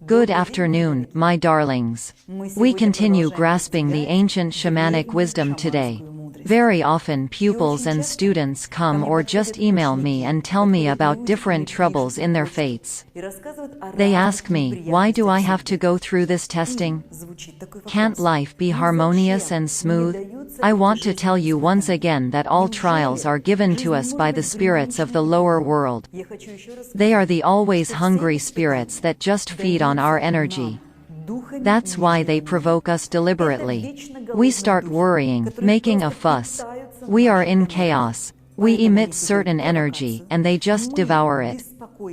Good afternoon, my darlings. We continue grasping the ancient shamanic wisdom today. Very often pupils and students come or just email me and tell me about different troubles in their fates. They ask me, why do I have to go through this testing? Can't life be harmonious and smooth? I want to tell you once again that all trials are given to us by the spirits of the lower world. They are the always hungry spirits that just feed on our energy. That's why they provoke us deliberately. We start worrying, making a fuss. We are in chaos. We emit certain energy, and they just devour it.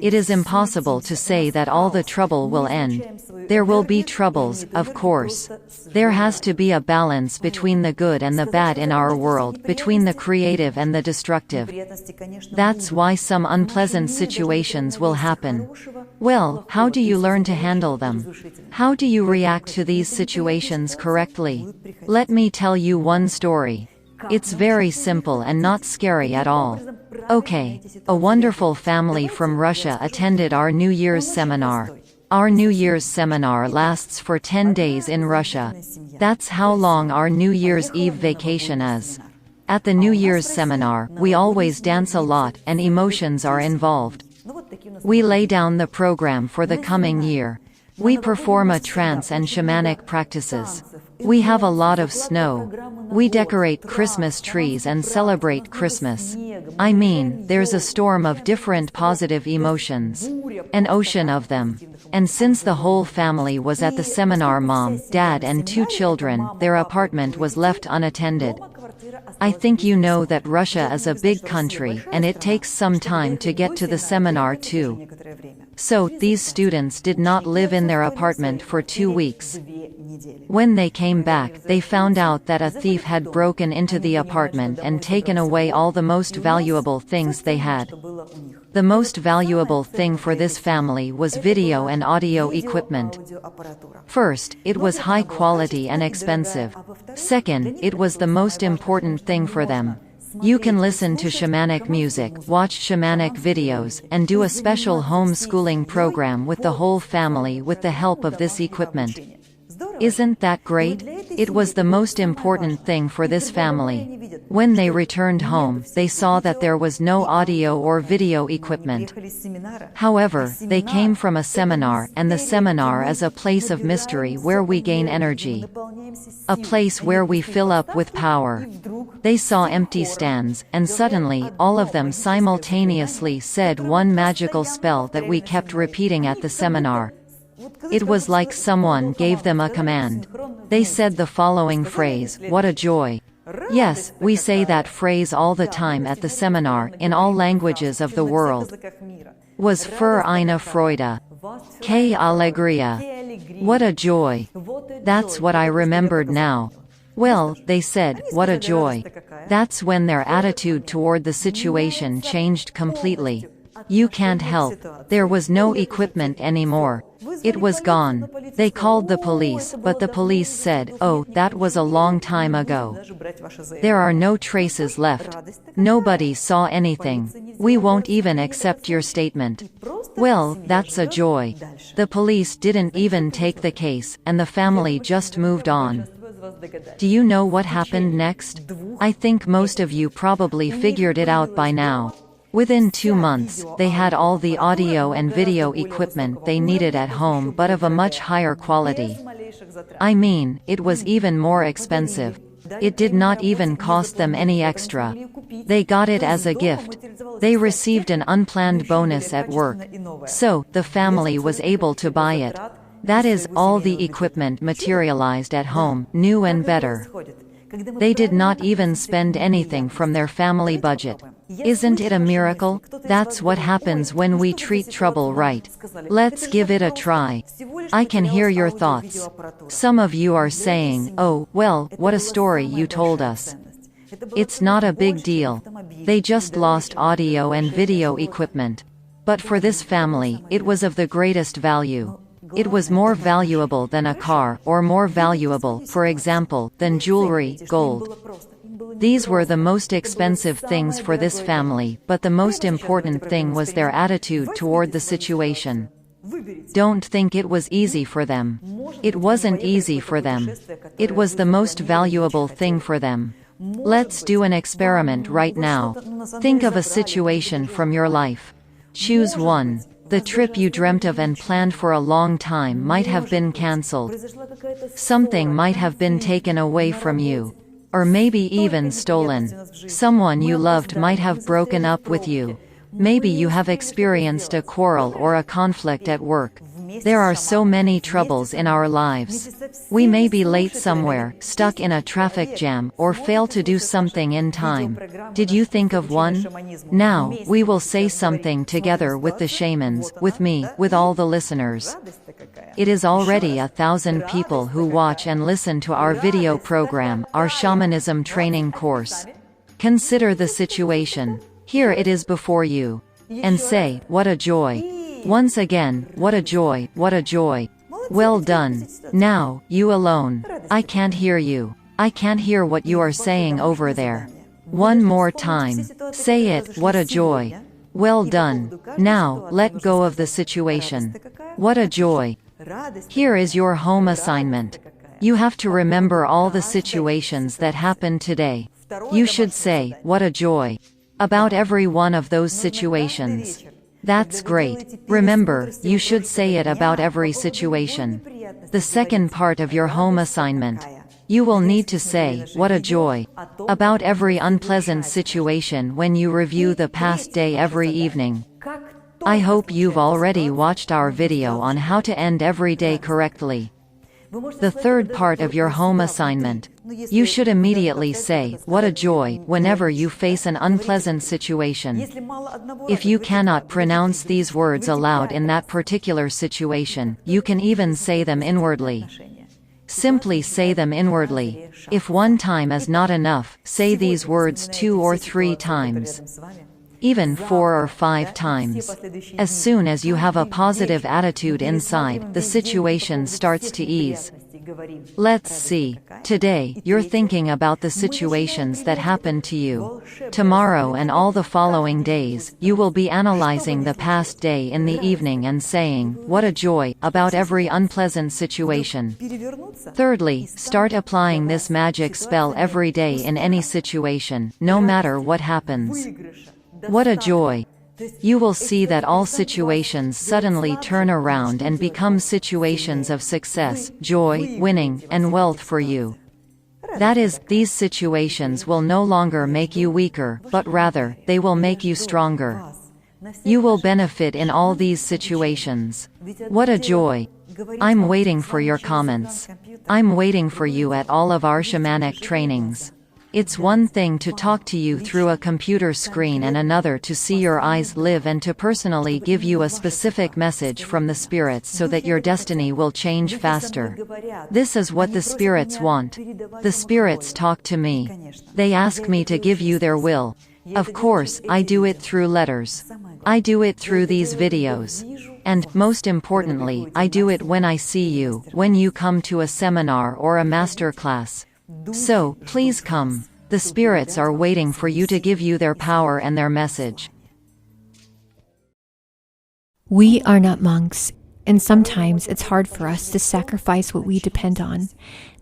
It is impossible to say that all the trouble will end. There will be troubles, of course. There has to be a balance between the good and the bad in our world, between the creative and the destructive. That's why some unpleasant situations will happen. Well, how do you learn to handle them? How do you react to these situations correctly? Let me tell you one story. It's very simple and not scary at all. Okay, a wonderful family from Russia attended our New Year's seminar. Our New Year's seminar lasts for 10 days in Russia. That's how long our New Year's Eve vacation is. At the New Year's seminar, we always dance a lot, and emotions are involved. We lay down the program for the coming year. We perform a trance and shamanic practices. We have a lot of snow. We decorate Christmas trees and celebrate Christmas. I mean, there's a storm of different positive emotions. An ocean of them. And since the whole family was at the seminar, mom, dad and 2 children, their apartment was left unattended. I think you know that Russia is a big country, and it takes some time to get to the seminar too. So, these students did not live in their apartment for 2 weeks. When they came back, they found out that a thief had broken into the apartment and taken away all the most valuable things they had. The most valuable thing for this family was video and audio equipment. First, it was high quality and expensive. Second, it was the most important thing for them. You can listen to shamanic music, watch shamanic videos, and do a special home-schooling program with the whole family with the help of this equipment. Isn't that great? It was the most important thing for this family. When they returned home, they saw that there was no audio or video equipment. However, they came from a seminar, and the seminar is a place of mystery where we gain energy. A place where we fill up with power. They saw empty stands, and suddenly, all of them simultaneously said one magical spell that we kept repeating at the seminar. It was like someone gave them a command. They said the following phrase, "What a joy." Yes, we say that phrase all the time at the seminar, in all languages of the world. Was für eine Freude. Que alegria. What a joy. That's what I remembered now. Well, they said, what a joy. That's when their attitude toward the situation changed completely. You can't help. There was no equipment anymore. It was gone. They called the police, but the police said, oh, that was a long time ago. There are no traces left. Nobody saw anything. We won't even accept your statement. Well, that's a joy. The police didn't even take the case, and the family just moved on. Do you know what happened next? I think most of you probably figured it out by now. Within 2 months, they had all the audio and video equipment they needed at home, but of a much higher quality. I mean, it was even more expensive. It did not even cost them any extra. They got it as a gift. They received an unplanned bonus at work. So, the family was able to buy it. That is, all the equipment materialized at home, new and better. They did not even spend anything from their family budget. Isn't it a miracle? That's what happens when we treat trouble right. Let's give it a try. I can hear your thoughts. Some of you are saying, oh, well, what a story you told us. It's not a big deal. They just lost audio and video equipment. But for this family, it was of the greatest value. It was more valuable than a car, or more valuable, for example, than jewelry, gold. These were the most expensive things for this family, but the most important thing was their attitude toward the situation. Don't think it was easy for them. It wasn't easy for them. It was the most valuable thing for them. Let's do an experiment right now. Think of a situation from your life. Choose one. The trip you dreamt of and planned for a long time might have been cancelled. Something might have been taken away from you. Or maybe even stolen. Someone you loved might have broken up with you. Maybe you have experienced a quarrel or a conflict at work. There are so many troubles in our lives. We may be late somewhere, stuck in a traffic jam, or fail to do something in time. Did you think of one? Now, we will say something together with the shamans, with me, with all the listeners. It is already 1,000 people who watch and listen to our video program, our shamanism training course. Consider the situation. Here it is before you. And say, what a joy. Once again, what a joy, what a joy. Well done. Now, you alone. I can't hear you. I can't hear what you are saying over there. One more time. Say it, what a joy. Well done. Now, let go of the situation. What a joy. Here is your home assignment. You have to remember all the situations that happened today. You should say, what a joy. About every one of those situations. That's great. Remember, you should say it about every situation. The second part of your home assignment. You will need to say, what a joy. About every unpleasant situation when you review the past day every evening. I hope you've already watched our video on how to end every day correctly. The third part of your home assignment. You should immediately say, what a joy, whenever you face an unpleasant situation. If you cannot pronounce these words aloud in that particular situation, you can even say them inwardly. Simply say them inwardly. If one time is not enough, say these words 2 or 3 times. Even 4 or 5 times. As soon as you have a positive attitude inside, the situation starts to ease. Let's see. Today, you're thinking about the situations that happened to you. Tomorrow and all the following days, you will be analyzing the past day in the evening and saying, what a joy, about every unpleasant situation. Thirdly, start applying this magic spell every day in any situation, no matter what happens. What a joy. You will see that all situations suddenly turn around and become situations of success, joy, winning, and wealth for you. That is, these situations will no longer make you weaker, but rather, they will make you stronger. You will benefit in all these situations. What a joy. I'm waiting for your comments. I'm waiting for you at all of our shamanic trainings. It's one thing to talk to you through a computer screen and another to see your eyes live and to personally give you a specific message from the spirits so that your destiny will change faster. This is what the spirits want. The spirits talk to me. They ask me to give you their will. Of course, I do it through letters. I do it through these videos. And, most importantly, I do it when I see you, when you come to a seminar or a master class. So, please come. The spirits are waiting for you to give you their power and their message. We are not monks, and sometimes it's hard for us to sacrifice what we depend on.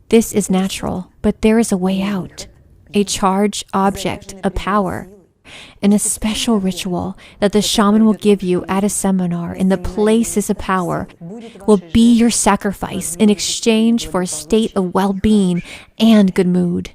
This is natural, but there is a way out. A charged object, a power, and a special ritual that the shaman will give you at a seminar in the places of power will be your sacrifice in exchange for a state of well-being and good mood.